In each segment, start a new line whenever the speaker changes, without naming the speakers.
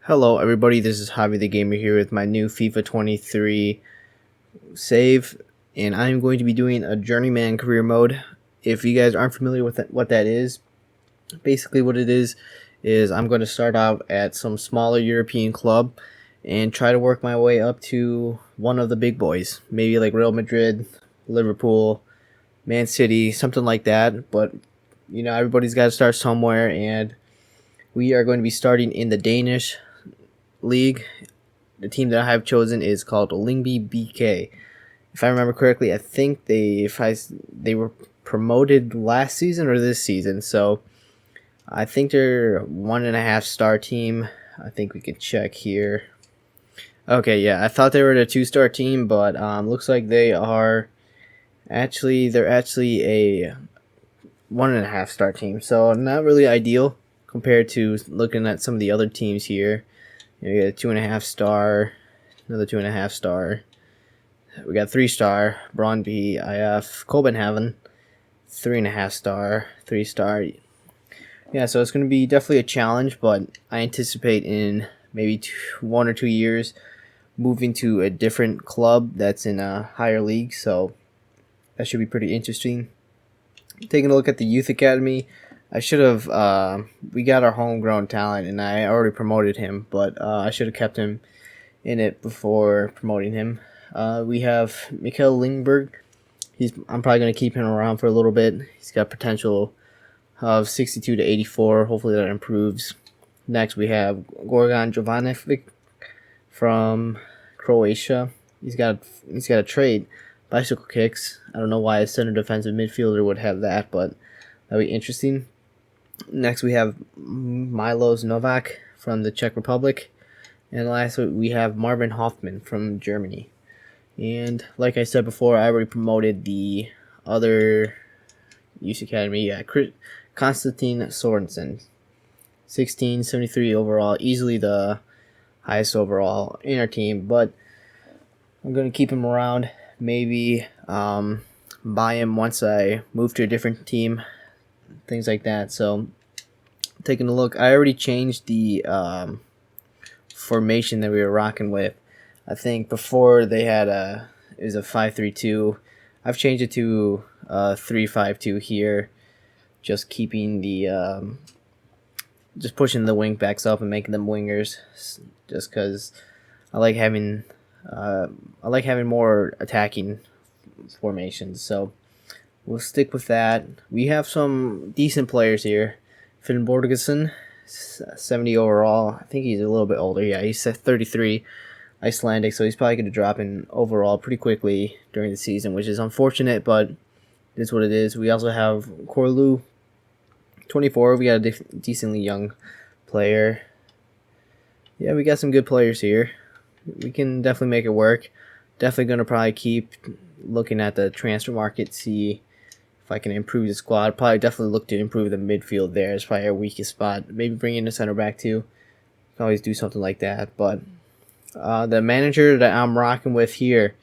Hello everybody, this is Javi the Gamer here with my new FIFA 23 save, and I'm going to be doing a Journeyman career mode. If you guys aren't familiar with what that is, basically what it is I'm going to start out at some smaller European club and try to work my way up to one of the big boys, maybe like Real Madrid, Liverpool, Man City, something like that. But everybody's got to start somewhere, and we are going to be starting in the Danish league. The team that I have chosen is called Lyngby BK. If I remember correctly, I think they were promoted last season or this season, so I think they're 1.5 star team. I think we can check here. Okay, yeah, I thought they were a 2-star team, but looks like they're actually a 1.5 star team. So not really ideal compared to looking at some of the other teams here. You got a 2.5 star, another 2.5 star. We got 3-star, Brøndby IF, Copenhagen, 3.5 star, 3-star. Yeah, so it's going to be definitely a challenge, but I anticipate in maybe 1 or 2 years moving to a different club that's in a higher league, so that should be pretty interesting. Taking a look at the youth academy, I should have, we got our homegrown talent, and I already promoted him, but I should have kept him in it before promoting him. We have Mikkel Lingberg. I'm probably going to keep him around for a little bit. He's got potential of 62 to 84. Hopefully that improves. Next, we have Gorgan Jovanovic from Croatia. He's got a trade, bicycle kicks. I don't know why a center defensive midfielder would have that, but that'll be interesting. Next, we have Milos Novak from the Czech Republic. And lastly, we have Marvin Hoffman from Germany. And like I said before, I already promoted the other youth academy. Yeah, Konstantin Sorensen, 1673 overall, easily the highest overall in our team. But I'm going to keep him around, maybe buy him once I move to a different team, things like that. So taking a look, I already changed the formation that we were rocking with. I think before they had it was a 5-3-2. I've changed it to 3-5-2 here, just keeping the just pushing the wing backs up and making them wingers, just because I like having more attacking formations. So we'll stick with that. We have some decent players here. Finn Borgerson, 70 overall. I think he's a little bit older. Yeah, he's 33, Icelandic, so he's probably going to drop in overall pretty quickly during the season, which is unfortunate, but it is what it is. We also have Korlu, 24. We got a decently young player. Yeah, we got some good players here. We can definitely make it work. Definitely going to probably keep looking at the transfer market, see if I can improve the squad. Probably definitely look to improve the midfield there. It's probably our weakest spot. Maybe bring in a center back too. Can always do something like that. But the manager that I'm rocking with here,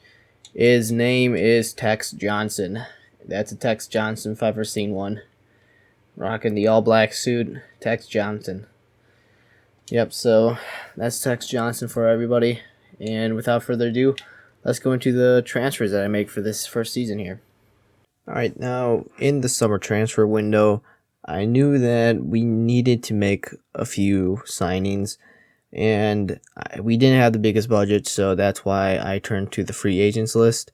his name is Tex Johnson. That's a Tex Johnson if I've ever seen one. Rocking the all-black suit, Tex Johnson. Yep, so that's Tex Johnson for everybody. And without further ado, let's go into the transfers that I make for this first season here. Alright, now in the summer transfer window, I knew that we needed to make a few signings, and we didn't have the biggest budget, so that's why I turned to the free agents list,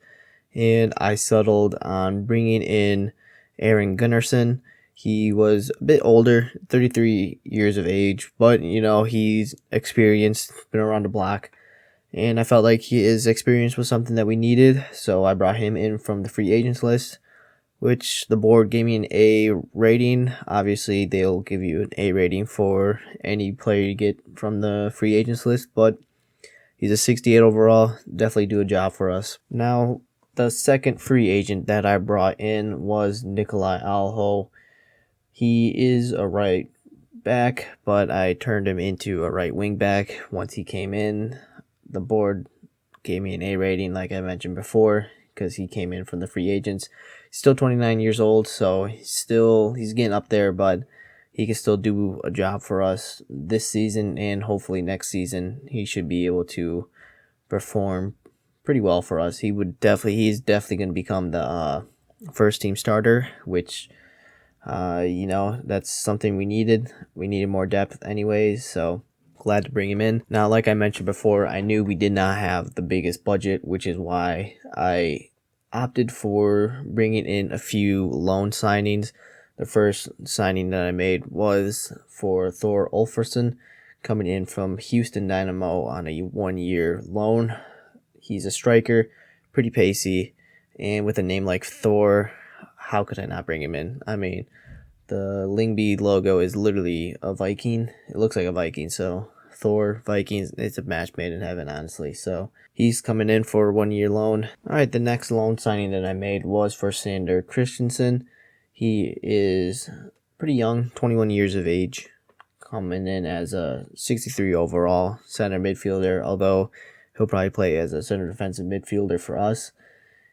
and I settled on bringing in Aaron Gunnarsson. He was a bit older, 33 years of age, but he's experienced, been around the block, and I felt like his experience was something that we needed, so I brought him in from the free agents list, which the board gave me an A rating. Obviously, they'll give you an A rating for any player you get from the free agents list, but he's a 68 overall. Definitely do a job for us. Now, the second free agent that I brought in was Nikolai Alho. He is a right back, but I turned him into a right wing back once he came in. The board gave me an A rating, like I mentioned before, because he came in from the free agents. He's still 29 years old, so he's getting up there, but he can still do a job for us this season, and hopefully next season he should be able to perform pretty well for us. He's definitely going to become the first team starter, which that's something we needed. We needed more depth anyways, so glad to bring him in. Now, like I mentioned before, I knew we did not have the biggest budget, which is why I opted for bringing in a few loan signings. The first signing that I made was for Thor Ulfarsson, coming in from Houston Dynamo on a 1-year loan. He's a striker, pretty pacey, and with a name like Thor, how could I not bring him in? I mean, the Lyngby logo is literally a Viking. It looks like a Viking, so Thor, Vikings, it's a match made in heaven, honestly. So he's coming in for a 1-year loan. Alright, the next loan signing that I made was for Sander Christensen. He is pretty young, 21 years of age, coming in as a 63 overall center midfielder, although he'll probably play as a center defensive midfielder for us.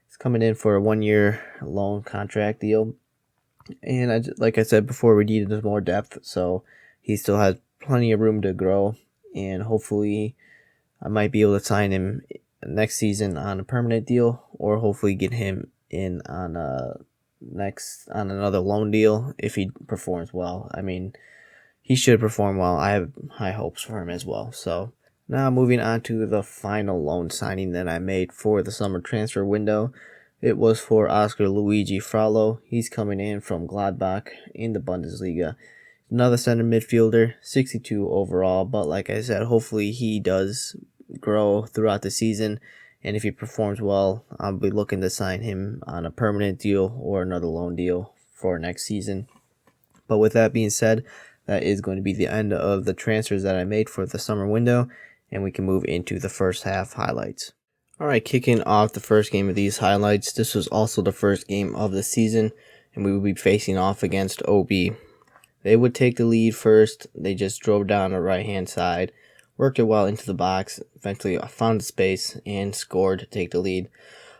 He's coming in for a 1-year loan contract deal. And like I said before, we needed more depth, so he still has plenty of room to grow. And hopefully I might be able to sign him next season on a permanent deal, or hopefully get him in on another loan deal if he performs well. I mean, he should perform well. I have high hopes for him as well. So now moving on to the final loan signing that I made for the summer transfer window. It was for Oscar Luigi Fraulo. He's coming in from Gladbach in the Bundesliga. Another center midfielder, 62 overall, but like I said, hopefully he does grow throughout the season, and if he performs well, I'll be looking to sign him on a permanent deal or another loan deal for next season. But with that being said, that is going to be the end of the transfers that I made for the summer window, and we can move into the first half highlights. Alright, kicking off the first game of these highlights, this was also the first game of the season, and we will be facing off against OB. They would take the lead first. They just drove down the right-hand side, worked it well into the box, eventually found the space, and scored to take the lead.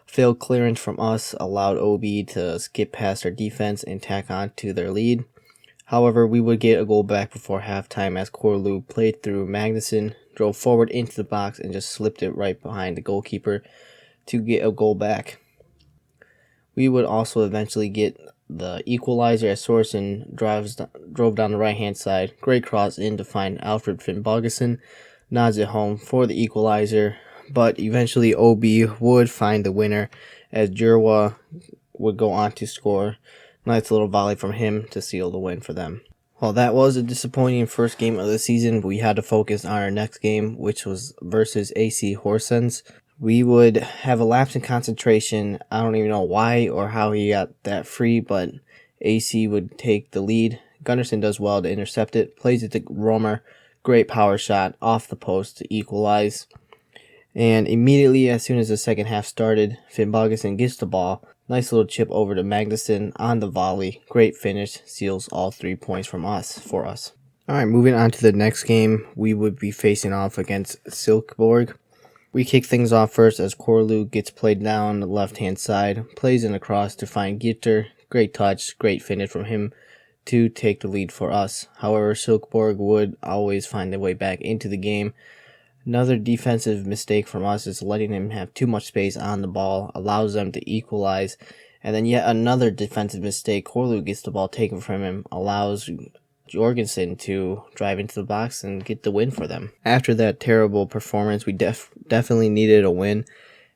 Failed clearance from us allowed OB to skip past our defense and tack on to their lead. However, we would get a goal back before halftime as Korlu played through Magnuson, drove forward into the box, and just slipped it right behind the goalkeeper to get a goal back. We would also eventually get the equalizer as Sorensen drove down the right-hand side. Great cross in to find Alfred Finnbogason. Nods it home for the equalizer, but eventually OB would find the winner as Jurwa would go on to score. Nice little volley from him to seal the win for them. Well, that was a disappointing first game of the season, but we had to focus on our next game, which was versus AC Horsens. We would have a lapse in concentration. I don't even know why or how he got that free, but AC would take the lead. Gunnarsson does well to intercept it, plays it to Romer. Great power shot off the post to equalize. And immediately, as soon as the second half started, Finnbogason gets the ball. Nice little chip over to Magnuson on the volley. Great finish. Seals all 3 points for us. Alright, moving on to the next game. We would be facing off against Silkeborg. We kick things off first as Korlu gets played down the left-hand side. Plays in across to find Gitter. Great touch. Great finish from him to take the lead for us. However, Silkeborg would always find their way back into the game. Another defensive mistake from us is letting him have too much space on the ball, allows them to equalize. And then yet another defensive mistake, Korlu gets the ball taken from him, allows Jorgensen to drive into the box and get the win for them. After that terrible performance, we definitely needed a win,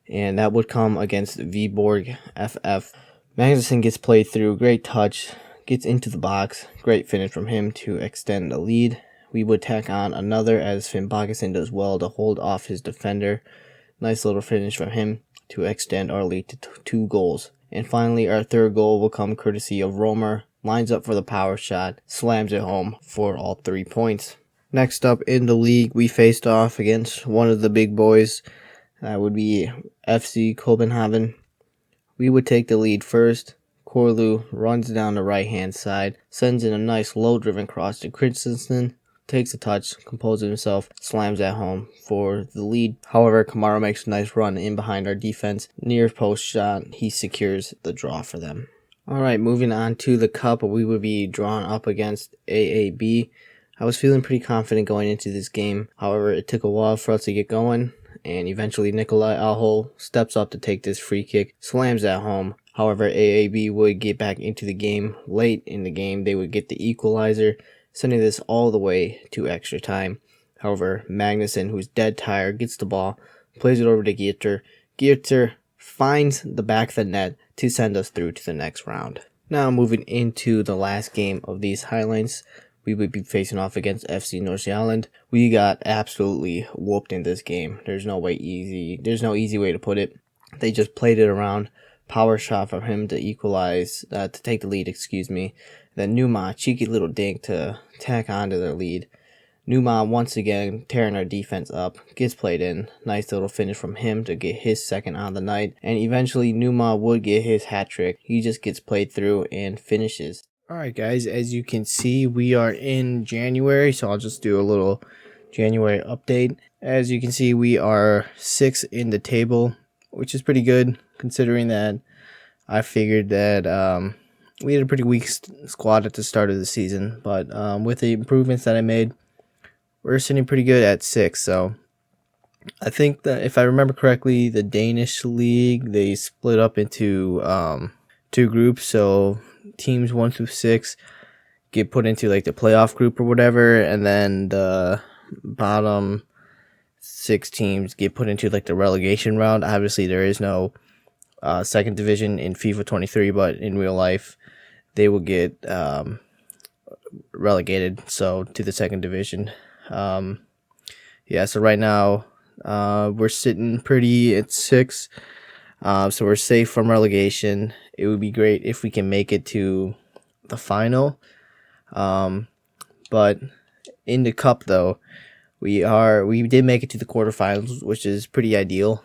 and that would come against Viborg FF. Magnuson gets played through, great touch, gets into the box, great finish from him to extend the lead. We would tack on another as Finnbogason does well to hold off his defender. Nice little finish from him to extend our lead to 2 goals. And finally, our third goal will come courtesy of Romer. Lines up for the power shot, slams it home for all 3 points. Next up in the league, we faced off against one of the big boys. That would be FC Copenhagen. We would take the lead first. Korlu runs down the right-hand side, sends in a nice low-driven cross to Christensen, takes a touch, composes himself, slams at home for the lead. However, Kamara makes a nice run in behind our defense. Near post shot, he secures the draw for them. Alright, moving on to the cup, we would be drawn up against AAB. I was feeling pretty confident going into this game. However, it took a while for us to get going, and eventually Nikolai Aho steps up to take this free kick, slams that home. However, AAB would get back into the game. Late in the game, they would get the equalizer, sending this all the way to extra time. However, Magnuson, who's dead tired, gets the ball, plays it over to Gieter. Gieter finds the back of the net to send us through to the next round. Now moving into the last game of these highlights, we would be facing off against FC Nordsjælland. We got absolutely whooped in this game. There's no easy way to put it. They just played it around. Power shot from him to equalize, to take the lead, Then Numa, cheeky little dink to tack onto their lead. Numa once again tearing our defense up, gets played in. Nice little finish from him to get his second on the night. And eventually Numa would get his hat trick. He just gets played through and finishes. Alright guys, as you can see, we are in January, so I'll just do a little January update. As you can see, we are 6th in the table, which is pretty good considering that I figured that we had a pretty weak squad at the start of the season. But with the improvements that I made, we're sitting pretty good at 6. So I think that if I remember correctly, the Danish league, they split up into 2 groups. So teams 1 through 6 get put into like the playoff group or whatever, and then the bottom 6 teams get put into like the relegation round. Obviously there is no second division in FIFA 23, but in real life they will get relegated to the second division. So right now we're sitting pretty at 6, so we're safe from relegation. It would be great if we can make it to the final, but in the cup though, we did make it to the quarterfinals, which is pretty ideal.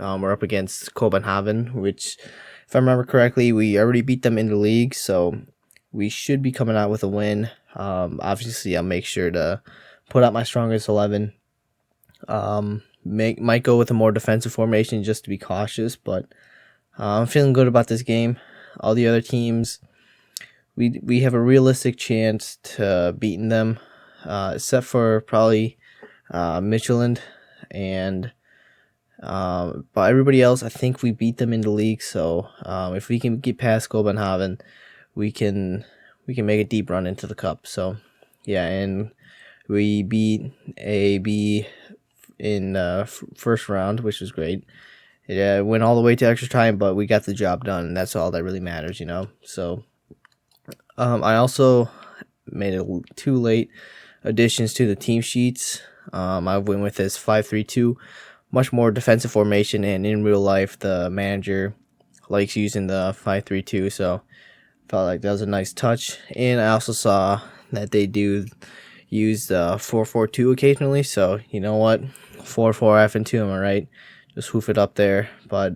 We're up against Copenhagen, which, if I remember correctly, we already beat them in the league, so we should be coming out with a win. Obviously I'll make sure to put out my strongest 11. Might go with a more defensive formation just to be cautious, but I'm feeling good about this game. All the other teams, we have a realistic chance to beating them, except for probably Midtjylland, and but everybody else, I think we beat them in the league. So if we can get past Copenhagen, we can make a deep run into the cup. So yeah, and we beat AB in first round, which was great. It went all the way to extra time, but we got the job done, and that's all that really matters, So I also made 2 late additions to the team sheets. I went with this 5-3-2, much more defensive formation, and in real life the manager likes using the 5-3-2, so felt like that was a nice touch. And I also saw that they do use the 4-4-2 occasionally, so you know what, 4-4-F and 2, am I right? Just hoof it up there. But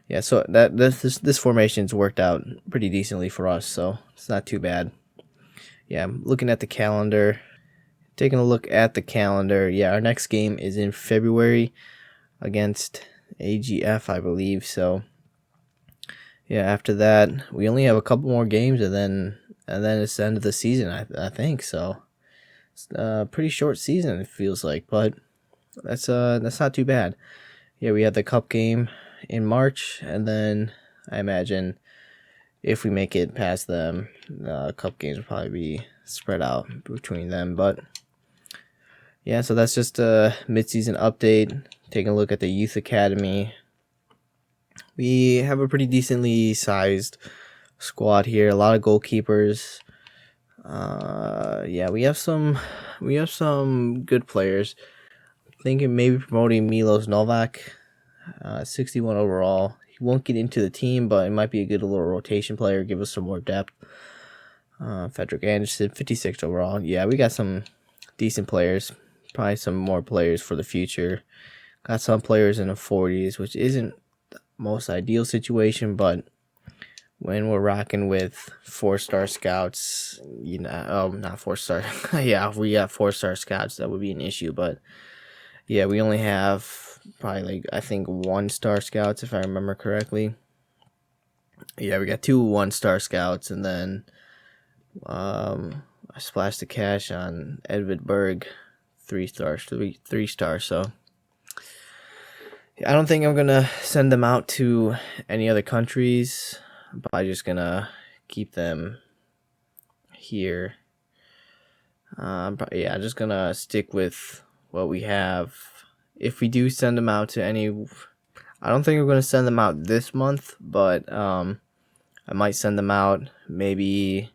yeah, so this formation's worked out pretty decently for us, so it's not too bad. Yeah, I'm looking at the calendar. Taking a look at the calendar, yeah, our next game is in February against AGF, I believe. So yeah, after that we only have a couple more games, and then it's the end of the season, I think. So it's a pretty short season, it feels like, but that's not too bad. Yeah, we had the cup game in March, and then I imagine if we make it past them, cup games will probably be spread out between them. But yeah, so that's just a mid-season update. Taking a look at the youth academy. We have a pretty decently sized squad here. A lot of goalkeepers. Yeah, we have some good players. Thinking maybe promoting Milos Novak, 61 overall. He won't get into the team, but it might be a good little rotation player, give us some more depth. Frederick Anderson, 56 overall. Yeah, we got some decent players. Probably some more players for the future. Got some players in the 40s, which isn't the most ideal situation, but when we're rocking with 4-star scouts, not 4-star. Yeah, if we got 4-star scouts, that would be an issue, but yeah, we only have probably, I think, 1-star scouts, if I remember correctly. Yeah, we got 2 1-star scouts, and then I splashed the cash on Edvard Berg, 3 stars, 3 stars. So I don't think I'm gonna send them out to any other countries. But I'm just gonna keep them here. I'm just gonna stick with what we have. If we do send them out to any, I don't think we're gonna send them out this month, but I might send them out maybe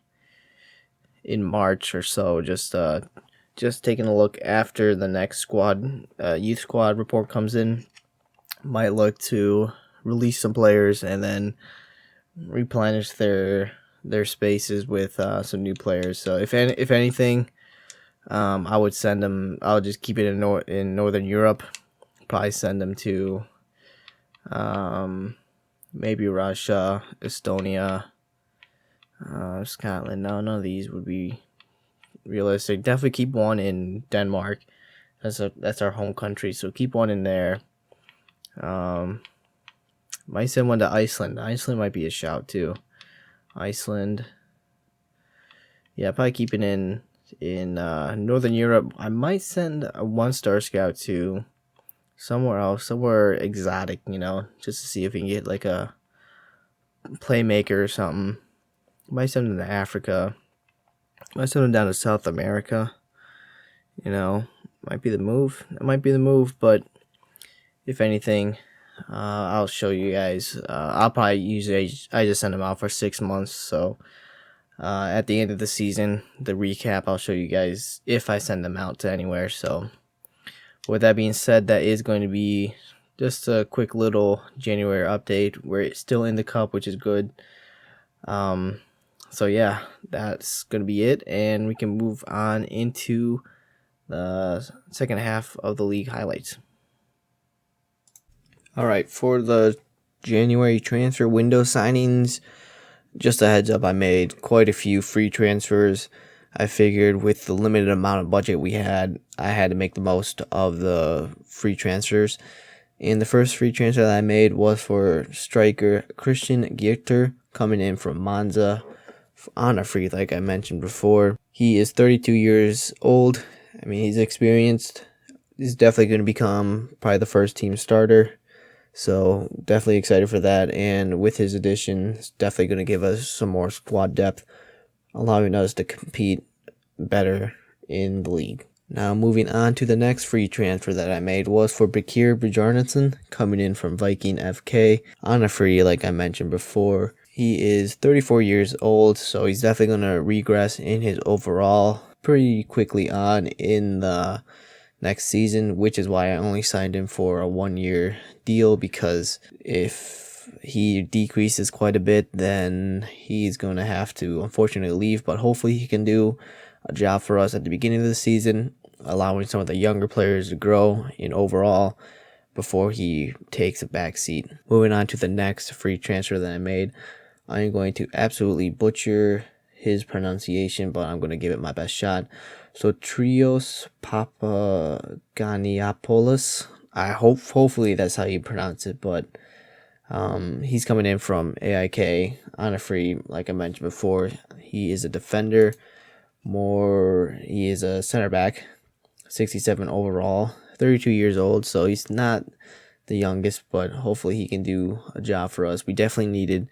in March or so. Just taking a look after the next squad, youth squad report comes in. Might look to release some players and then replenish their spaces with some new players. So if anything, I would send them. I'll just keep it in Northern Europe. Probably send them to maybe Russia, Estonia, Scotland. No, none of these would be realistic. Definitely keep one in Denmark. That's our home country, so keep one in there. Might send one to Iceland. Iceland might be a shout too. Iceland. Yeah, probably keep it in Northern Europe. I might send a 1-star scout to somewhere else, somewhere exotic, just to see if we can get like a playmaker or something. Might send them to Africa. Might send them down to South America. Might be the move. It might be the move, but if anything, I'll show you guys. I'll probably I just send them out for 6 months, so at the end of the season, the recap, I'll show you guys if I send them out to anywhere. So with that being said, that is going to be just a quick little January update. We're still in the cup, which is good. So yeah, that's going to be it, and we can move on into the second half of the league highlights. All right, for the January transfer window signings, just a heads up, I made quite a few free transfers. I figured with the limited amount of budget we had, I had to make the most of the free transfers. And the first free transfer that I made was for striker Christian Gitter, coming in from Monza on a free, like I mentioned before. He is 32 years old. I mean, he's experienced. He's definitely going to become probably the first team starter. So definitely excited for that. And with his addition, it's definitely going to give us some more squad depth, allowing us to compete better in the league. Now moving on to the next free transfer that I made was for Bekir Bjarnason, coming in from Viking FK on a free, like I mentioned before. He is 34 years old, so he's definitely going to regress in his overall pretty quickly on in the next season, which is why I only signed him for a 1-year deal, because if he decreases quite a bit, then he's going to have to unfortunately leave, but hopefully he can do a job for us at the beginning of the season, allowing some of the younger players to grow in overall before he takes a back seat. Moving on to the next free transfer that I made, I am going to absolutely butcher his pronunciation, but I'm going to give it my best shot. So Trios Papaganiopoulos, hopefully that's how you pronounce it, but he's coming in from AIK on a free, like I mentioned before. He is a defender, he is a center back, 67 overall, 32 years old, so he's not the youngest, but hopefully he can do a job for us. We definitely needed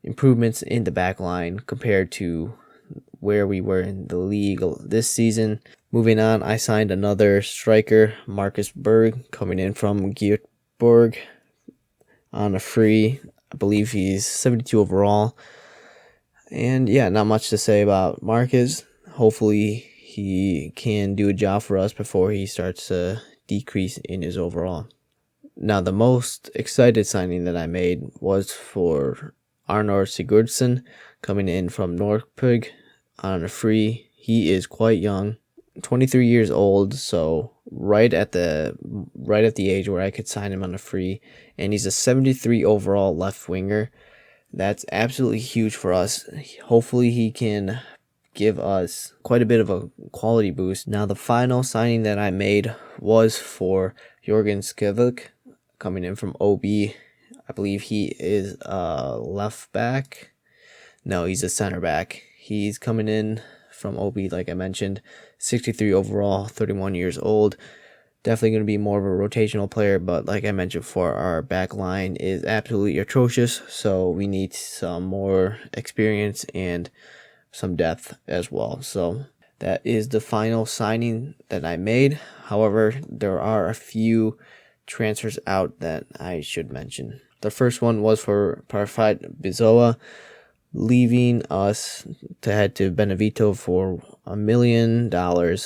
improvements in the back line compared to where we were in the league this season. Moving on, I signed another striker, Marcus Berg, coming in from Göteborg on a free. I believe he's 72 overall. And yeah, not much to say about Marcus. Hopefully he can do a job for us before he starts to decrease in his overall. Now, the most excited signing that I made was for Arnor Sigurdsson, coming in from Norrköping on a free. He is quite young, 23 years old, so right at the age where I could sign him on a free, and he's a 73 overall left winger. That's absolutely huge for us. Hopefully he can give us quite a bit of a quality boost. Now, the final signing that I made was for Jorgen Skevik, coming in from OB. I believe he is a left back. No, he's a center back. He's coming in from OB, like I mentioned. 63 overall, 31 years old. Definitely going to be more of a rotational player, but like I mentioned before, our back line is absolutely atrocious, so we need some more experience and some depth as well. So that is the final signing that I made. However, there are a few transfers out that I should mention. The first one was for Parfait Bizoa, leaving us to head to Benevito for $1 million,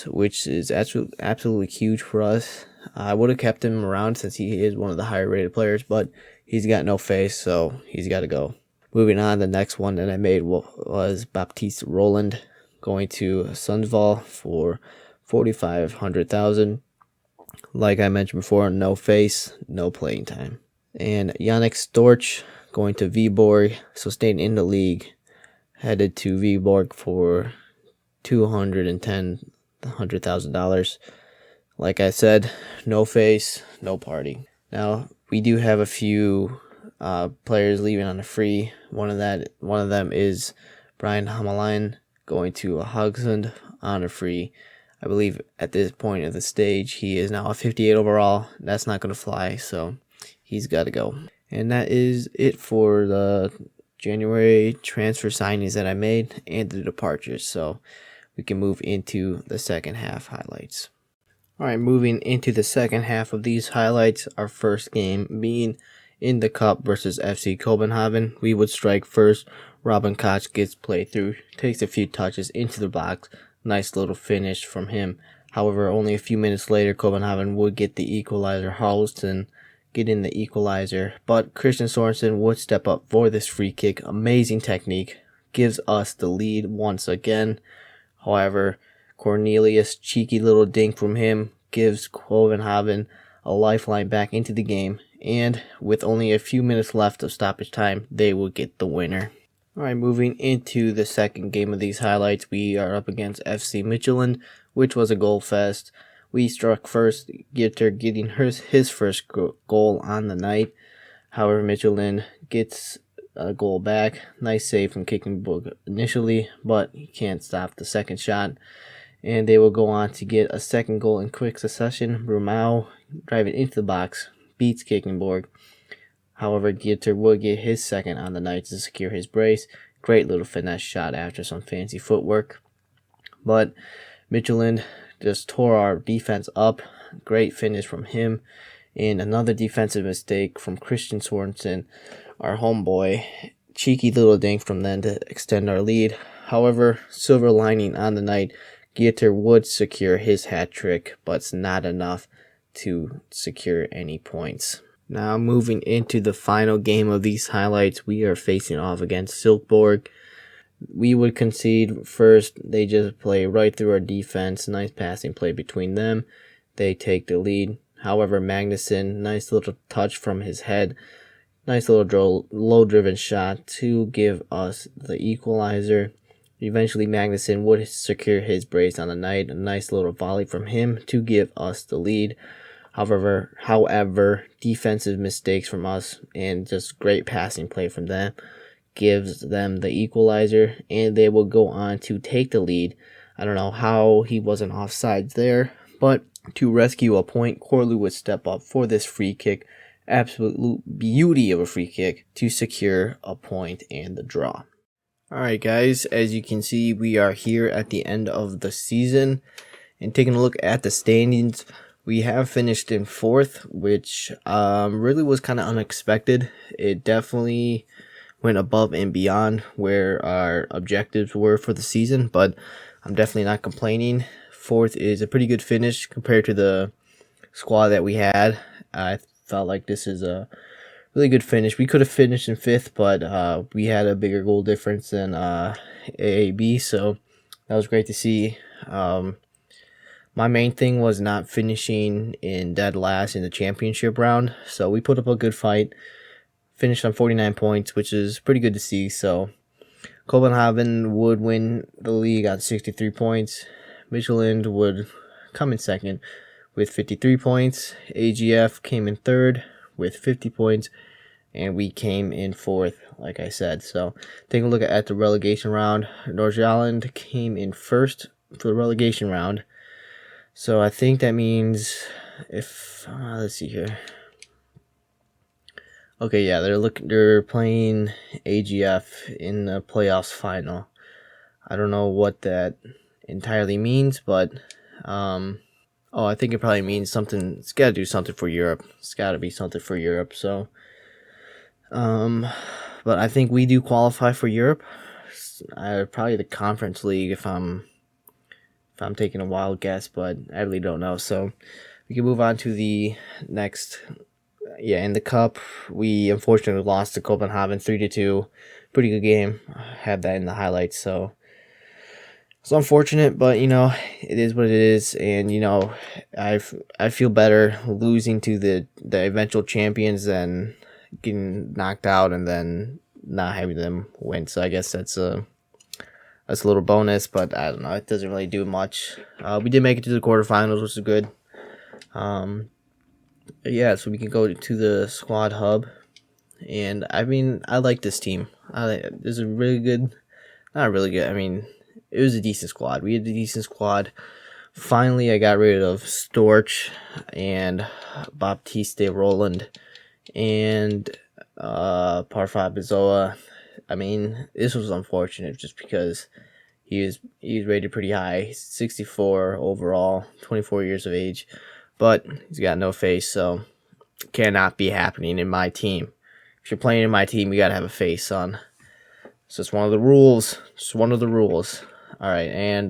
which is absolutely huge for us. I would have kept him around since he is one of the higher rated players, but he's got no face, so he's got to go. Moving on, the next one that I made was Baptiste Roland, going to Sundsvall for $4,500,000. Like I mentioned before, no face, no playing time. And Yannick Storch going to Viborg, so staying in the league, headed to Viborg for $210,000. Like I said, no face, no party. Now we do have a few players leaving on a free. One of them is Brian Hamalainen going to Hogsund on a free. I believe at this point of the stage he is now a 58 overall. That's not going to fly, so he's got to go. And that is it for the January transfer signings that I made and the departures. So we can move into the second half highlights. All right, moving into the second half of these highlights, our first game being in the Cup versus FC Copenhagen. We would strike first. Robin Koch gets played through, takes a few touches into the box. Nice little finish from him. However, only a few minutes later, Copenhagen would get the equalizer. Harleston get in the equalizer, but Christian Sorensen would step up for this free kick. Amazing technique, gives us the lead once again. However, Cornelius, cheeky little dink from him, gives Copenhagen a lifeline back into the game, and with only a few minutes left of stoppage time, they will get the winner. Alright, moving into the second game of these highlights, we are up against FC Midtjylland, which was a goal fest. We struck first, Gitter getting his first goal on the night. However, Midtjylland gets a goal back. Nice save from Kickenborg initially, but he can't stop the second shot. And they will go on to get a second goal in quick succession. Brumau driving into the box, beats Kickenborg. However, Gitter will get his second on the night to secure his brace. Great little finesse shot after some fancy footwork. But Midtjylland just tore our defense up. Great finish from him. And another defensive mistake from Christian Sorensen, our homeboy. Cheeky little dink from them to extend our lead. However, silver lining on the night, Gitter would secure his hat trick, but it's not enough to secure any points. Now moving into the final game of these highlights, we are facing off against Silkeborg. We would concede first. They just play right through our defense. Nice passing play between them. They take the lead. However, Magnuson, nice little touch from his head. Nice little low-driven shot to give us the equalizer. Eventually, Magnuson would secure his brace on the night. A nice little volley from him to give us the lead. However, defensive mistakes from us and just great passing play from them gives them the equalizer, and they will go on to take the lead. I don't know how he wasn't offsides there, but to rescue a point, Corlew would step up for this free kick. Absolute beauty of a free kick to secure a point and the draw. Alright guys, as you can see, we are here at the end of the season, and taking a look at the standings, we have finished in 4th, which really was kind of unexpected. It definitely went above and beyond where our objectives were for the season, but I'm definitely not complaining. 4th is a pretty good finish compared to the squad that we had. I felt like this is a really good finish. We could have finished in 5th, but we had a bigger goal difference than AAB, so that was great to see. My main thing was not finishing in dead last in the championship round, so we put up a good fight. Finished on 49 points, which is pretty good to see. So Copenhagen would win the league on 63 points. Midtjylland would come in second with 53 points. AGF came in third with 50 points. and we came in 4th, like I said. So taking a look at the relegation round, Nordsjælland came in 1st for the relegation round. So I think that means if let's see here. Okay, yeah, they're playing AGF in the playoffs final. I don't know what that entirely means, but I think it probably means something. It's got to do something for Europe. It's got to be something for Europe. So, but I think we do qualify for Europe. Probably the Conference League if I'm taking a wild guess, but I really don't know. So we can move on to the next. Yeah, in the cup, we unfortunately lost to Copenhagen 3-2. Pretty good game. I had that in the highlights, so it's unfortunate, but it is what it is. And I feel better losing to the eventual champions than getting knocked out and then not having them win. So I guess that's a little bonus, but I don't know. It doesn't really do much. We did make it to the quarterfinals, which is good. Yeah, so we can go to the squad hub, and I like this team. This is a really good, not really good. It was a decent squad. We had a decent squad. Finally, I got rid of Storch and Baptiste Roland and Parfa Bizoa. This was unfortunate just because he was rated pretty high, 64 overall, 24 years of age, but he's got no face, so cannot be happening in my team. If you're playing in my team, you gotta have a face, son. So it's one of the rules. It's one of the rules. All right, and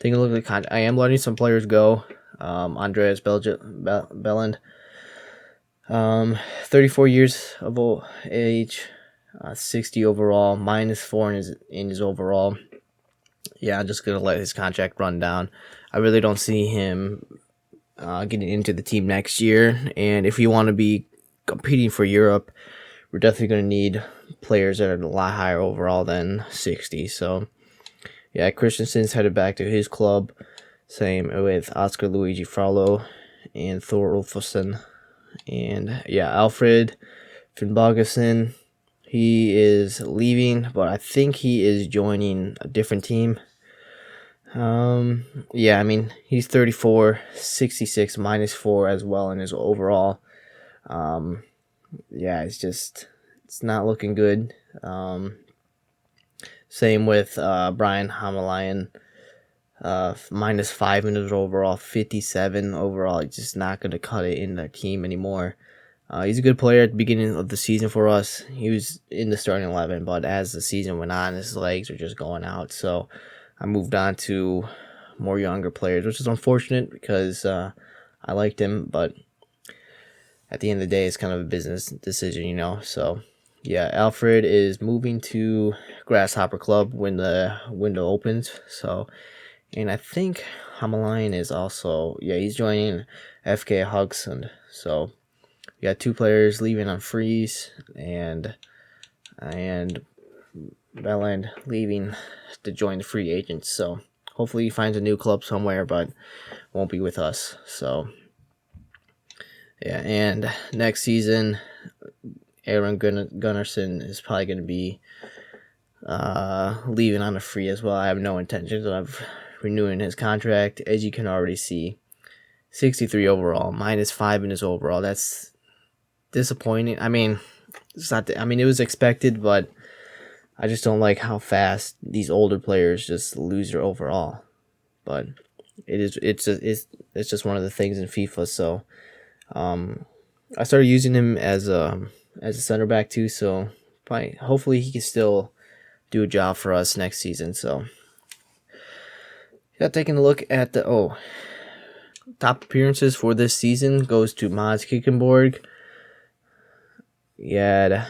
taking a look at the contract. I am letting some players go. Andreas Belland, 34 years of age, 60 overall, -4 in his overall. Yeah, I'm just gonna let his contract run down. I really don't see him getting into the team next year, and if you want to be competing for Europe, we're definitely going to need players that are a lot higher overall than 60. So yeah, Christensen's headed back to his club. Same with Oscar Luigi Frollo and Thor Ulfason. And yeah, Alfred Finnbogason, he is leaving, but I think he is joining a different team. Yeah, he's 34, 66, -4 as well in his overall. Yeah, it's not looking good. Same with Brian Hamalayan, -5 in his overall, 57 overall. He's just not going to cut it in the team anymore. He's a good player at the beginning of the season for us. He was in the starting 11, but as the season went on, his legs were just going out. So I moved on to more younger players, which is unfortunate because I liked him, but at the end of the day, it's kind of a business decision, So yeah, Alfred is moving to Grasshopper Club when the window opens. So, and I think Hamalayan is also, yeah, he's joining FK Haugesund. So we got 2 players leaving on freeze, and Belland leaving to join the free agents. So hopefully he finds a new club somewhere, but won't be with us. So yeah, and next season, Aaron Gunnarsson is probably going to be leaving on a free as well. I have no intentions of renewing his contract, as you can already see. 63 overall, -5 in his overall. That's disappointing. It's not. It was expected, but I just don't like how fast these older players just lose their overall. But it's just one of the things in FIFA. So I started using him as a center back too. So hopefully he can still do a job for us next season. So yeah, taking a look at the top appearances for this season goes to Mads Kickenborg. He had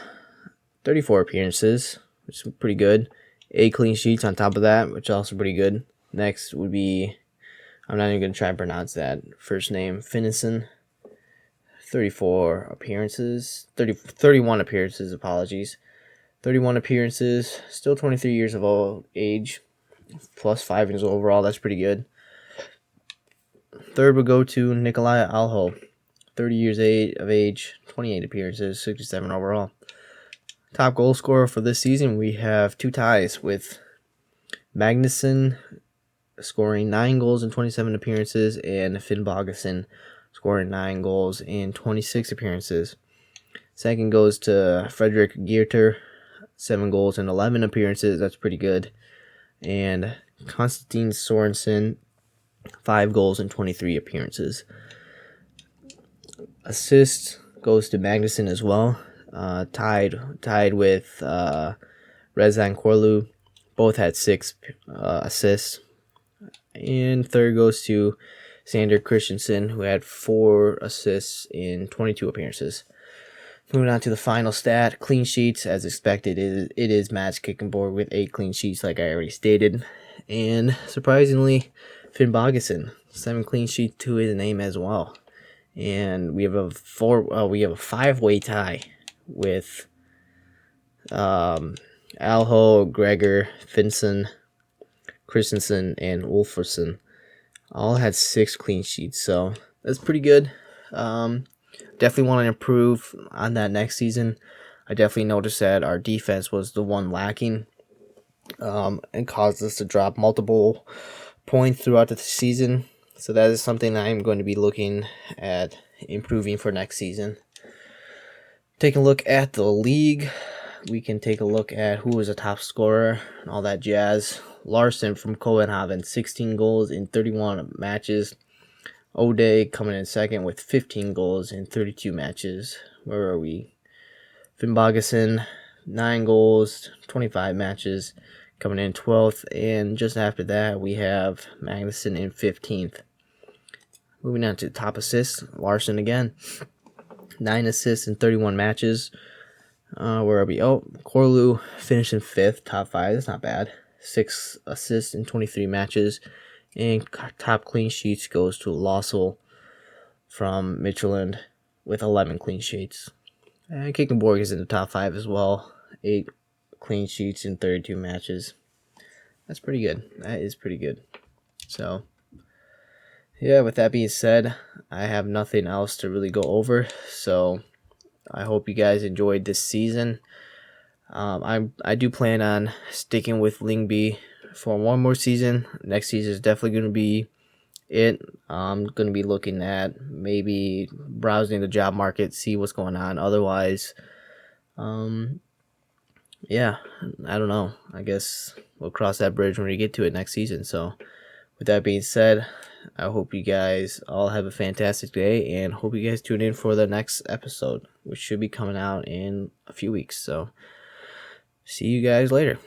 34 appearances, which is pretty good. 8 clean sheets on top of that, which is also pretty good. Next would be, I'm not even going to try and pronounce that first name, Finnison. 31 appearances, apologies. 31 appearances, still 23 years of age, +5 in his overall, that's pretty good. Third would go to Nikolai Alho. 30 years of age, 28 appearances, 67 overall. Top goal scorer for this season, we have 2 ties with Magnuson scoring 9 goals in 27 appearances and Finn Bogason scoring 9 goals in 26 appearances. Second goes to Frederick Geerter, 7 goals in 11 appearances. That's pretty good. And Konstantin Sorensen, 5 goals in 23 appearances. Assist goes to Magnuson as well, tied with Rezan Korlu. Both had 6 assists. And third goes to Sander Christensen, who had 4 assists in 22 appearances. Moving on to the final stat, clean sheets. As expected, it is Mads Kickenborg with 8 clean sheets, like I already stated. And surprisingly, Finn Bogason, 7 clean sheets to his name as well. And we have a 5-way tie with Alho, Gregor, Finson, Christensen, and Wolferson. All had 6 clean sheets, so that's pretty good. Definitely want to improve on that next season. I definitely noticed that our defense was the one lacking, and caused us to drop multiple points throughout the season. So that is something I'm going to be looking at improving for next season. Taking a look at the league, we can take a look at who was a top scorer and all that jazz. Larson from Copenhagen, 16 goals in 31 matches. O'Day coming in second with 15 goals in 32 matches. Where are we? Finn Bogason, 9 goals, 25 matches, coming in 12th. And just after that, we have Magnuson in 15th. Moving on to top assists, Larson again. 9 assists in 31 matches. Where are we? Oh, Korlu finished in 5th, top 5. That's not bad. 6 assists in 23 matches. And top clean sheets goes to Lossel from Midtjylland with 11 clean sheets. And Kickenborg is in the top 5 as well. 8 clean sheets in 32 matches. That's pretty good. That is pretty good. So, yeah, with that being said, I have nothing else to really go over. So, I hope you guys enjoyed this season. I do plan on sticking with Lyngby for one more season. Next season is definitely going to be it. I'm going to be looking at maybe browsing the job market, see what's going on. Otherwise, yeah, I don't know. I guess we'll cross that bridge when we get to it next season. So, with that being said, I hope you guys all have a fantastic day, and hope you guys tune in for the next episode, which should be coming out in a few weeks. So, see you guys later.